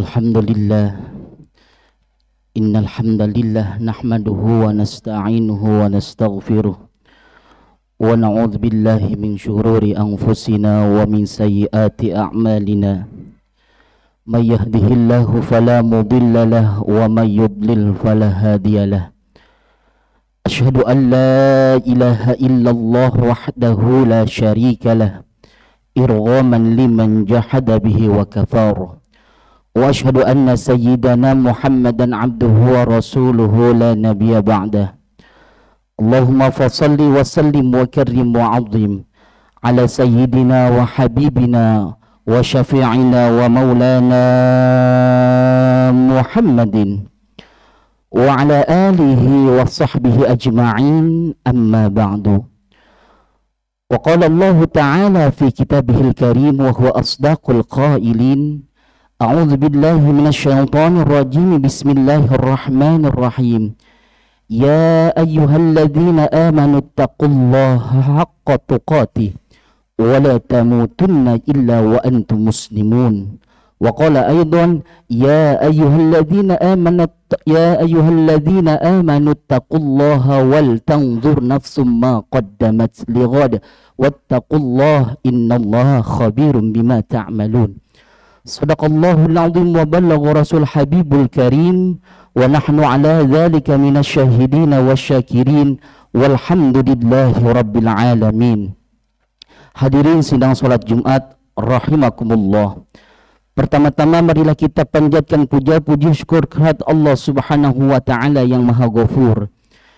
Alhamdulillah, innal hamdalillah nahmaduhu wa nasta'inuhu wa nastaghfiruh wa na'udzu billahi min syururi anfusina wa min sayyiati a'malina. May yahdihillahu fala mudilla lahu wa may yudlil fala hadiyalah. Asyhadu an la ilaha illallah wahdahu la syarika lah, irghaman liman jahada bihi wa kafara. Wa asyhadu anna sayyidana Muhammadan abduhu wa rasuluhu la nabiyya ba'dah. Allahumma fasalli wa sallim wa karrim wa azim ala sayyidina wa habibina wa syafi'ina wa maulana Muhammadin wa ala alihi wa sahbihi ajma'in, amma ba'du. Wa qala Allah ta'ala fi kitabihil karim wa huwa asdaqul qailin. A'udzu billahi minasyaitonir rajim. Bismillahirrahmanirrahim. Ya ayyuhalladzina amanu taqullaha haqqa tuqatih wa la tamutunna illa wa antum muslimun. Wa qala aidan ya ayyuhalladzina amanu taqullaha wal tanzur nafsum ma qaddamat lighad wattaqullaha innallaha khabirum bima ta'malun. Sadaqallahul azim wa ballagha rasul habibul karim wa nahnu ala dzalika minasyahidin wasyakirin walhamdulillahi rabbil alamin. Hadirin sidang salat Jumat rahimakumullah. Pertama-tama marilah kita panjatkan puja-puji syukur kehadirat Allah Subhanahu wa taala yang Maha Ghafur,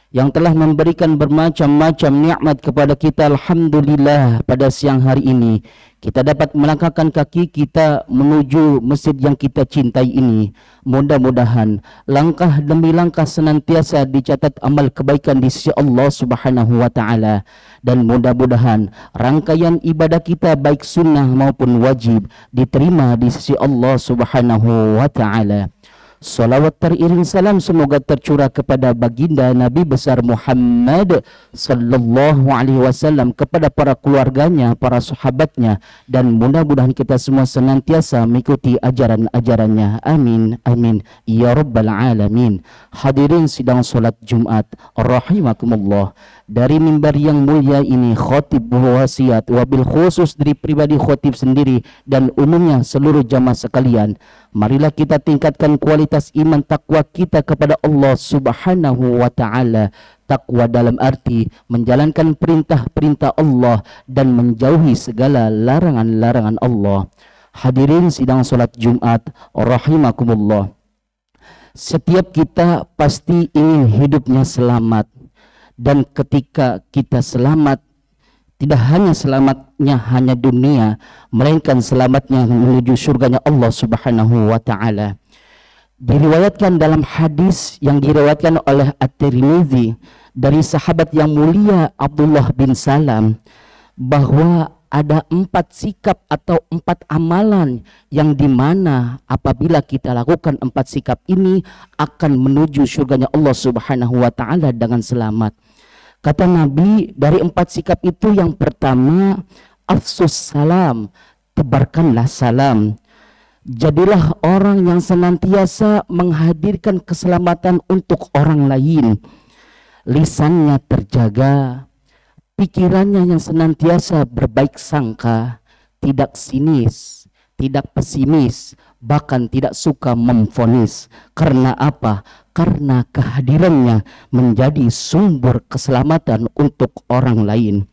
yang telah memberikan bermacam-macam nikmat kepada kita. Alhamdulillah, pada siang hari ini kita dapat melangkahkan kaki kita menuju masjid yang kita cintai ini. Mudah-mudahan langkah demi langkah senantiasa dicatat amal kebaikan di sisi Allah Subhanahu wa taala, dan mudah-mudahan rangkaian ibadah kita baik sunnah maupun wajib diterima di sisi Allah Subhanahu wa taala. Salawat teriring salam semoga tercurah kepada baginda Nabi besar Muhammad sallallahu alaihi wasallam, kepada para keluarganya, para sahabatnya, dan mudah-mudahan kita semua senantiasa mengikuti ajaran-ajarannya. Amin amin ya rabbal alamin. Hadirin sidang salat Jumat rahimakumullah. Dari mimbar yang mulia ini khotib berwasiat, wabil khusus dari pribadi khotib sendiri dan umumnya seluruh jamaah sekalian, marilah kita tingkatkan kualitas iman takwa kita kepada Allah Subhanahu wa taala. Takwa dalam arti menjalankan perintah-perintah Allah dan menjauhi segala larangan-larangan Allah. Hadirin sidang salat Jumat rahimakumullah. Setiap kita pasti ingin hidupnya selamat. Dan ketika kita selamat, tidak hanya selamatnya hanya dunia, melainkan selamatnya menuju surganya Allah Subhanahu wa taala. Diriwayatkan dalam hadis yang diriwayatkan oleh At-Tirmidzi dari sahabat yang mulia Abdullah bin Salam, bahwa ada 4 sikap atau 4 amalan yang dimana apabila kita lakukan 4 sikap ini akan menuju surganya Allah Subhanahu wa taala dengan selamat. Kata Nabi, dari 4 sikap itu yang pertama, afsus salam, tebarkanlah salam. Jadilah orang yang senantiasa menghadirkan keselamatan untuk orang lain. Lisannya terjaga, pikirannya yang senantiasa berbaik sangka, tidak sinis, tidak pesimis, bahkan tidak suka memvonis. Karena apa? Karena kehadirannya menjadi sumber keselamatan untuk orang lain.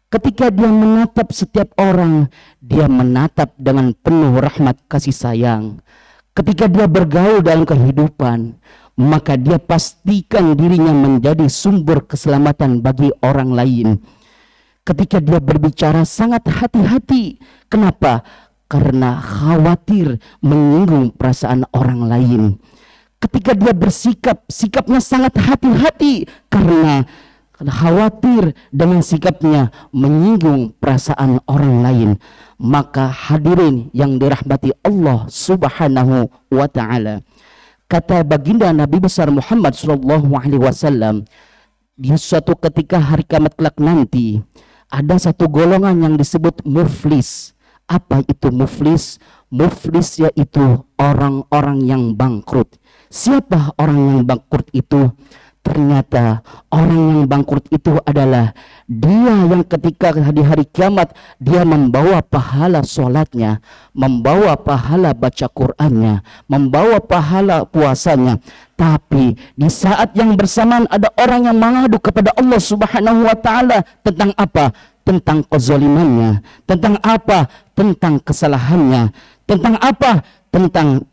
Ketika dia menatap setiap orang, dia menatap dengan penuh rahmat kasih sayang. Ketika dia bergaul dalam kehidupan, maka dia pastikan dirinya menjadi sumber keselamatan bagi orang lain. Ketika dia berbicara sangat hati-hati. Kenapa? Karena khawatir menyinggung perasaan orang lain. Ketika dia bersikap, sikapnya sangat hati-hati karena khawatir dengan sikapnya menyinggung perasaan orang lain. Maka hadirin yang dirahmati Allah Subhanahu wa taala, kata baginda Nabi besar Muhammad sallallahu alaihi wasallam, di suatu ketika hari kiamat kelak nanti ada satu golongan yang disebut muflis Apa itu muflis? Muflis yaitu orang-orang yang bangkrut. Siapa orang yang bangkrut itu? Ternyata orang yang bangkrut itu adalah dia yang ketika di hari kiamat dia membawa pahala sholatnya, membawa pahala baca Qur'annya, membawa pahala puasanya. Tapi di saat yang bersamaan ada orang yang mengadu kepada Allah Subhanahu wa Ta'ala tentang apa? Tentang kezalimannya. Tentang apa? Tentang kesalahannya. Tentang apa? Tentang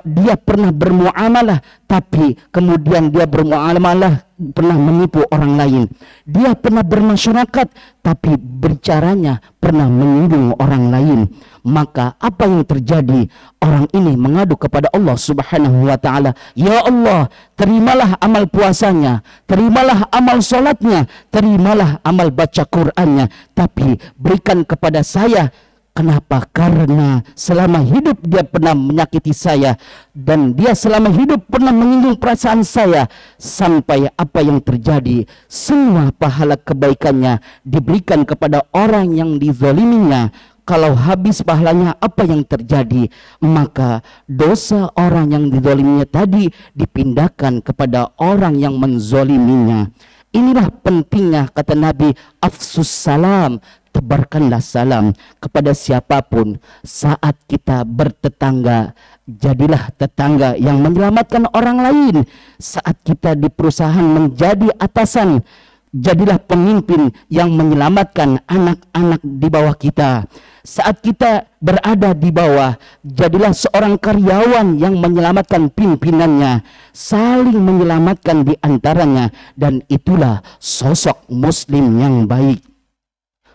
dia pernah bermuamalah tapi kemudian dia bermuamalah pernah menipu orang lain. Dia pernah bermasyarakat tapi bicaranya pernah menyinggung orang lain. Maka apa yang terjadi? Orang ini mengadu kepada Allah Subhanahu wa Ta'ala, ya Allah, terimalah amal puasanya, terimalah amal sholatnya, terimalah amal baca Qur'annya, tapi berikan kepada saya. Kenapa? Karena selama hidup dia pernah menyakiti saya dan dia selama hidup pernah menyinggung perasaan saya. Sampai apa yang terjadi? Semua pahala kebaikannya diberikan kepada orang yang dizaliminya. Kalau habis pahalanya, apa yang terjadi? Maka dosa orang yang dizaliminya tadi dipindahkan kepada orang yang menzaliminya. Inilah pentingnya kata Nabi, afsus salam, tebarkanlah salam kepada siapapun. Saat kita bertetangga, jadilah tetangga yang menyelamatkan orang lain. Saat kita di perusahaan menjadi atasan, jadilah pemimpin yang menyelamatkan anak-anak di bawah kita. Saat kita berada di bawah, jadilah seorang karyawan yang menyelamatkan pimpinannya, saling menyelamatkan di antaranya, dan itulah sosok muslim yang baik.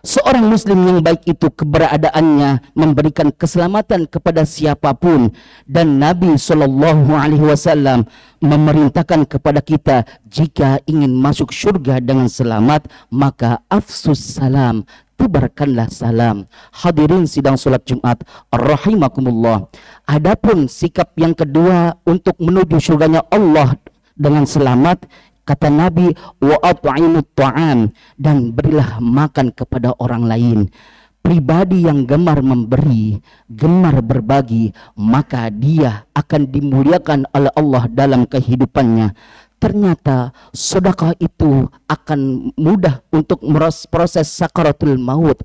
Seorang muslim yang baik itu keberadaannya memberikan keselamatan kepada siapapun, dan Nabi SAW memerintahkan kepada kita jika ingin masuk surga dengan selamat maka afsus salam, tebarkanlah salam. Hadirin sidang salat Jumat rahimakumullah. Adapun sikap yang kedua untuk menuju surganya Allah dengan selamat, kata Nabi, wa at'imut ta'am, dan berilah makan kepada orang lain. Pribadi yang gemar memberi, gemar berbagi, maka dia akan dimuliakan oleh Allah dalam kehidupannya. Ternyata sedekah itu akan mudah untuk proses sakaratul maut.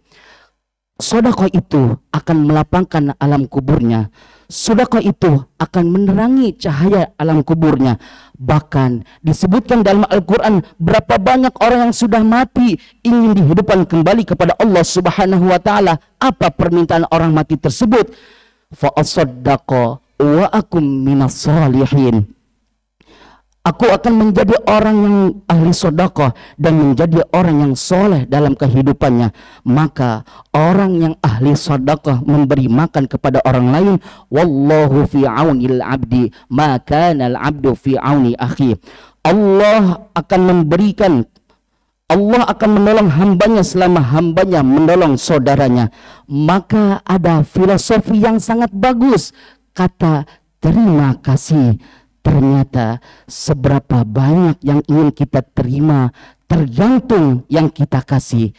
Sedekah itu akan melapangkan alam kuburnya. Sedekah itu akan menerangi cahaya alam kuburnya. Bahkan disebutkan dalam Al-Quran berapa banyak orang yang sudah mati ingin dihidupkan kembali kepada Allah Subhanahu wa Ta'ala. Apa permintaan orang mati tersebut? Fa asaddaqa wa akum minas salihin. Aku akan menjadi orang yang ahli sedekah dan menjadi orang yang soleh dalam kehidupannya. Maka orang yang ahli sedekah memberi makan kepada orang lain. Wallahu fi aunil abdi ma kana al abdu fi auni akhi. Allah akan memberikan, Allah akan menolong hambanya selama hambanya menolong saudaranya. Maka ada filosofi yang sangat bagus, kata terima kasih. Ternyata seberapa banyak yang ingin kita terima tergantung yang kita kasih.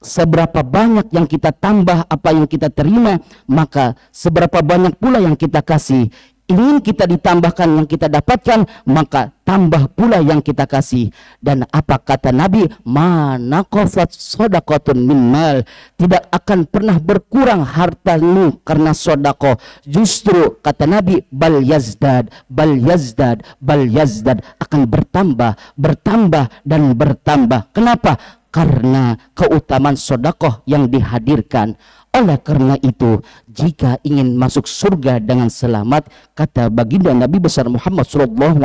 Seberapa banyak yang kita tambah apa yang kita terima, maka seberapa banyak pula yang kita kasih. Ingin kita ditambahkan yang kita dapatkan, maka tambah pula yang kita kasih. Dan apa kata Nabi? Ma naqasat shadaqatun min mal. Tidak akan pernah berkurang hartamu karena sedekah. Justru kata Nabi, bal yazdad, bal yazdad, bal yazdad, akan bertambah, bertambah dan bertambah. Kenapa? Karena keutamaan sedekah yang dihadirkan. Oleh karena itu, jika ingin masuk surga dengan selamat, kata baginda Nabi besar Muhammad SAW,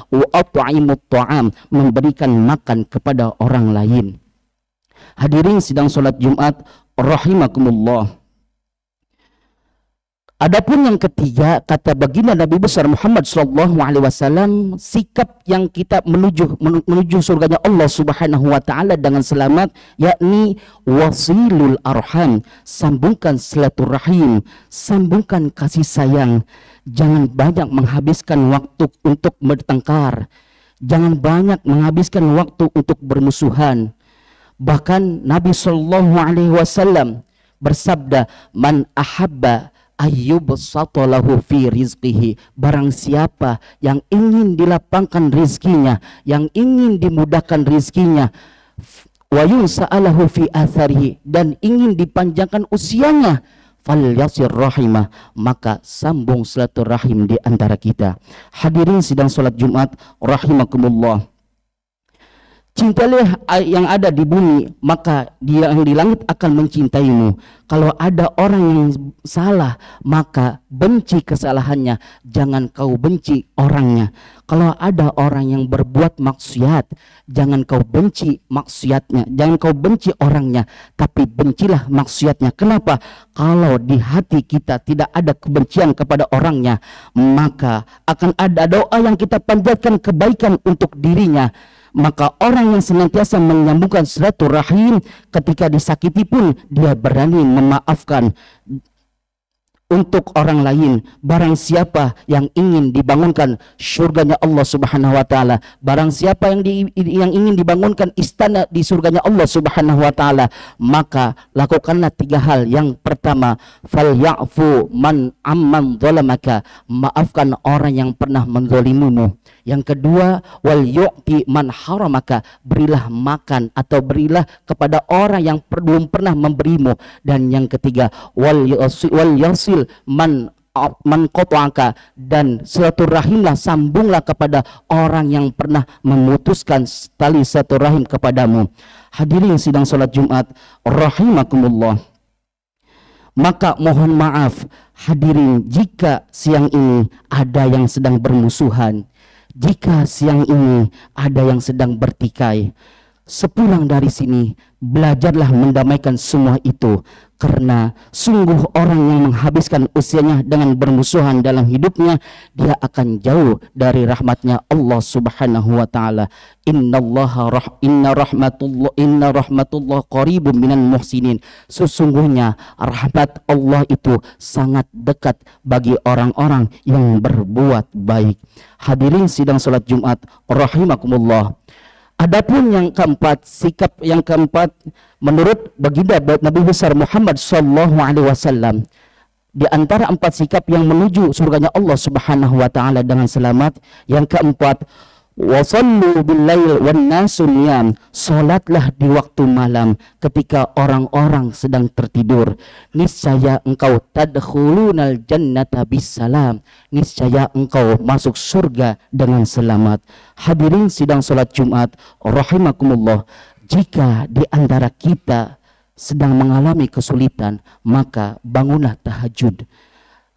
wa at'imut ta'am, memberikan makan kepada orang lain. Hadirin sidang salat Jumat rahimakumullah. Adapun yang ketiga, kata baginda Nabi besar Muhammad SAW, sikap yang kita menuju surganya Allah Subhanahu wa Ta'ala dengan selamat, yakni wasilul arham, sambungkan silaturahim, sambungkan kasih sayang. Jangan banyak menghabiskan waktu untuk bertengkar, jangan banyak menghabiskan waktu untuk bermusuhan. Bahkan Nabi SAW bersabda, "Man ahabba ayyubsata lahu fi rizqihi." Barang siapa yang ingin dilapangkan rizkinya, yang ingin dimudahkan rizkinya, wa yunsa'alahu fi atharihi, dan ingin dipanjangkan usianya, falyasir rahimah, maka sambung silaturahim di antara kita. Hadirin sidang salat Jumat rahimakumullah. Cintailah yang ada di bumi, maka dia yang di langit akan mencintaimu. Kalau ada orang yang salah, maka benci kesalahannya, jangan kau benci orangnya. Kalau ada orang yang berbuat maksiat, jangan kau benci maksiatnya, jangan kau benci orangnya, tapi bencilah maksiatnya. Kenapa? Kalau di hati kita tidak ada kebencian kepada orangnya, maka akan ada doa yang kita panjatkan kebaikan untuk dirinya. Maka orang yang senantiasa menyambungkan silaturahim, ketika disakiti pun dia berani memaafkan untuk orang lain. Barang siapa yang ingin dibangunkan surganya Allah Subhanahu wa taala, barang siapa yang ingin dibangunkan istana di surganya Allah Subhanahu wa taala, maka lakukanlah 3 hal. Yang pertama, falyafu man amman zalamaka, maafkan orang yang pernah menzalimumu. Yang kedua, wal yu'ti man haramaka, berilah makan atau berilah kepada orang yang belum pernah memberimu. Dan yang ketiga, wal yasil man qata'aka, dan silaturahimlah, sambunglah kepada orang yang pernah memutuskan tali silaturahim kepadamu. Hadirin sidang salat Jumat rahimakumullah. Maka mohon maaf hadirin jika siang ini ada yang sedang bermusuhan, jika siang ini ada yang sedang bertikai. Sepulang dari sini, belajarlah mendamaikan semua itu, karena sungguh orang yang menghabiskan usianya dengan bermusuhan dalam hidupnya, dia akan jauh dari rahmatnya Allah Subhanahu wa taala. Inna rahmatullah qaribun minal muhsinin. Sesungguhnya rahmat Allah itu sangat dekat bagi orang-orang yang berbuat baik. Hadirin sidang salat Jumat rahimakumullah. Adapun yang keempat, sikap yang keempat menurut baginda Nabi besar Muhammad sallallahu alaihi wasallam, di antara 4 sikap yang menuju surganya Allah Subhanahu wa taala dengan selamat, yang keempat, wasallu billail wan nasu niyam, salatlah di waktu malam ketika orang-orang sedang tertidur. Niscaya engkau tadkhulunal jannata bisalam, niscaya engkau masuk surga dengan selamat. Hadirin sidang salat Jumat rahimakumullah, jika di antara kita sedang mengalami kesulitan, maka bangunlah tahajud.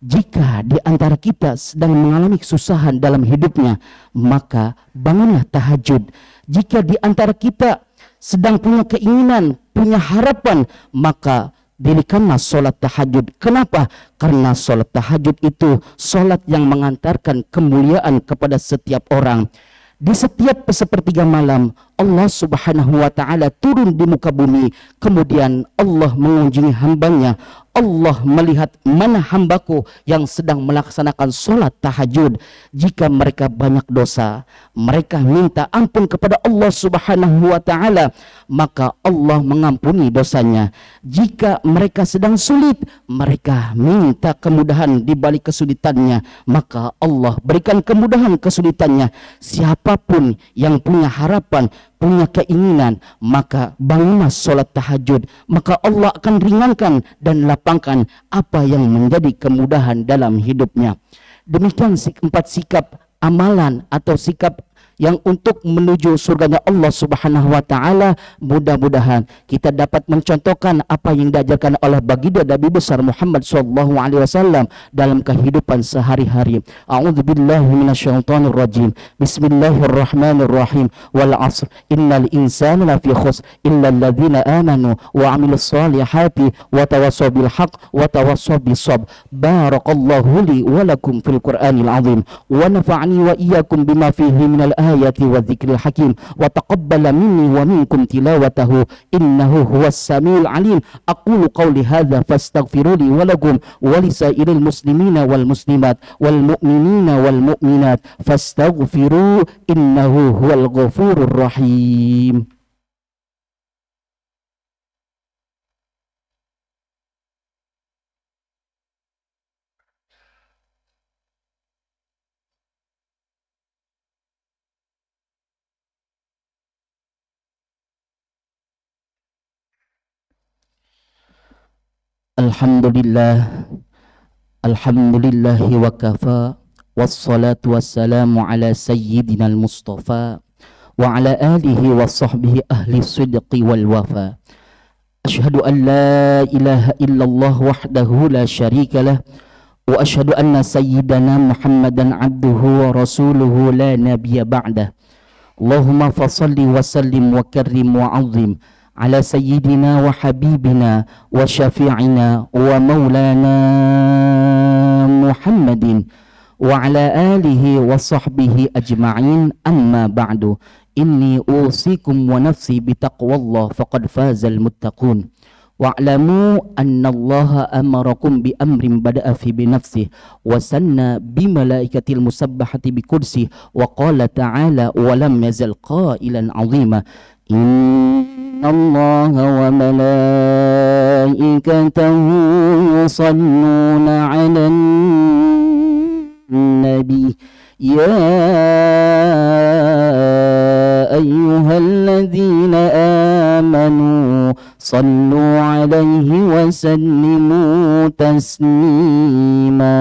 Jika di antara kita sedang mengalami kesusahan dalam hidupnya, maka bangunlah tahajud. Jika di antara kita sedang punya keinginan, punya harapan, maka dirikanlah sholat tahajud. Kenapa? Karena sholat tahajud itu sholat yang mengantarkan kemuliaan kepada setiap orang. Di setiap sepertiga malam, Allah Subhanahu wa ta'ala turun di muka bumi. Kemudian Allah mengunjungi hambanya. Allah melihat mana hambaku yang sedang melaksanakan sholat tahajud. Jika mereka banyak dosa, mereka minta ampun kepada Allah Subhanahu wa ta'ala, maka Allah mengampuni dosanya. Jika mereka sedang sulit, mereka minta kemudahan di balik kesulitannya, maka Allah berikan kemudahan kesulitannya. Siapapun yang punya harapan, punya keinginan, maka bangunlah sholat tahajud, maka Allah akan ringankan dan lapangkan apa yang menjadi kemudahan dalam hidupnya. Demikian 4 sikap amalan atau sikap yang untuk menuju surganya Allah Subhanahu wa taala. Mudah-mudahan kita dapat mencontohkan apa yang diajarkan oleh baginda Nabi besar Muhammad sallallahu alaihi wasallam dalam kehidupan sehari-hari. A'udzubillahi minasyaitonir rajim. Bismillahirrahmanirrahim. Wal 'asr innal insana lafi khusr illa alladzina amanu wa 'amilus solihati wa tawassaw bil haqq wa tawassaw bis sabr. Barakallahu li wa lakum fil Qur'anil 'azim wa nafa'ani wa iyyakum bima fihi minal ayati wa dzikril hakim wa taqabbala minni wa minkum tilawatahu innahu huwas samiul alim. Aqulu qawli hadza fastaghfiru li wa lakum wa lisairil muslimina wal muslimat wal mu'minina wal mu'minat fastaghfiru innahu huwal ghafurur rahim. Alhamdulillah, alhamdulillahi wa kafa, wassalatu wassalamu ala sayyidina al-mustafa wa ala alihi wa sahbihi ahli sidqi wal wafa. Ashhadu an la ilaha illallah wahdahu la syarika lah, wa ashhadu anna sayyidana Muhammadan abduhu wa rasuluhu la nabiyya ba'dah. Allahumma fasalli wa sallim wa karrim wa azim ala sayyidina wa habibina wa syafi'ina wa maulana Muhammadin wa ala alihi wa sahbihi ajma'in, amma ba'du. Inni usikum wa nafsi bitaqwallah faqad fazal muttaqun. Wa'lamu anna allaha amarakum bi amrin bada'a fi binafsih wa sanna bi malaikatil musabbahati bi kursi wa qala ta'ala wa lam yazal qailan azima inna allaha wa malaikatahu yusalluna 'alan nabi ya ayyuhalladzina amanu sallu alaihi wa sallimu taslima.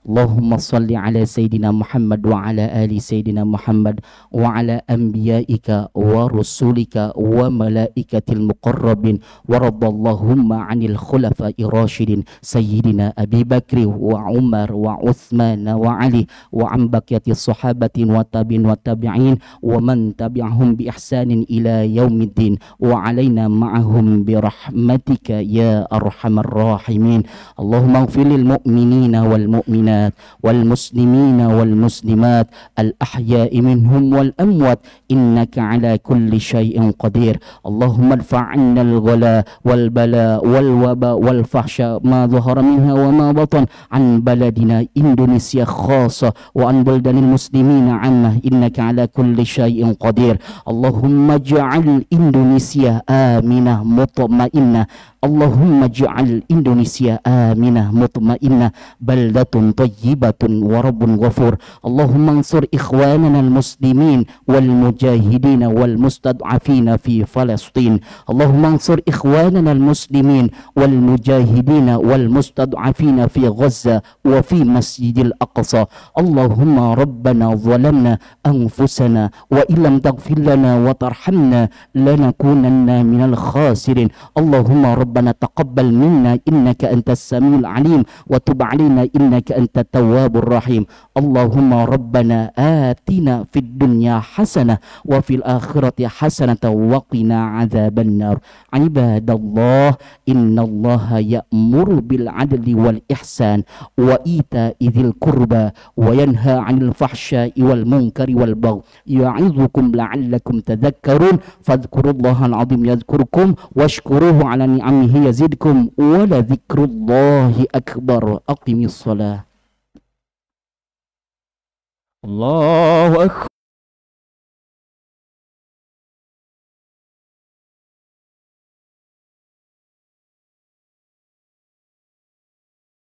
Allahumma salli ala Sayyidina Muhammad wa ala ali Sayyidina Muhammad wa ala anbiyaika wa rusulika wa malaikatil muqarrabin wa rabballahumma anil khulafa'i rasyidin Sayyidina Abi Bakri wa Umar wa Uthman wa Ali wa an baqiyati sahabatin wa tabi'in wa man tabi'ahum bi ihsanin ila yaumiddin wa alaina ma'ahum bi rahmatika ya arhamar rahimin. Allahumma ighfir lil mu'minina wal mu'minat والمسلمين والمسلمات الأحياء منهم والأموات إنك على كل شيء قدير. اللهم ادفع عنا الغلا والبلاء والوباء والفحشاء ما ظهر منها وما بطن عن بلدنا إندونيسيا خاصة وعن بلدان المسلمين عامة إنك على كل شيء قدير. اللهم اجعل إندونيسيا آمنة مطمئنة. اللهم اجعل إندونيسيا آمنة مطمئنة بلدة طيبة ورب غفور. اللهم انصر إخواننا المسلمين والمجاهدين والمستضعفين في فلسطين. اللهم انصر إخواننا المسلمين والمجاهدين والمستضعفين في غزة وفي مسجد الأقصى. اللهم ربنا ظلمنا أنفسنا وإن لم تغفر لنا وترحمنا لنكونن من الخاسرين. اللهم ربنا تقبل منا إنك أنت السميع العليم وتب علينا إنك أنت التواب الرحيم. اللهم ربنا آتنا في الدنيا حسنة وفي الآخرة حسنة وقنا عذاب النار. عباد الله إن الله يأمر بالعدل والإحسان وإيتاء ذي القربى وينهى عن الفحشاء والمنكر والبغي يعظكم لعلكم تذكرون. فاذكروا الله العظيم يذكركم واشكروه على نعمه يزدكم ولذكر الله أكبر. أقم الصلاة. الله أكبر.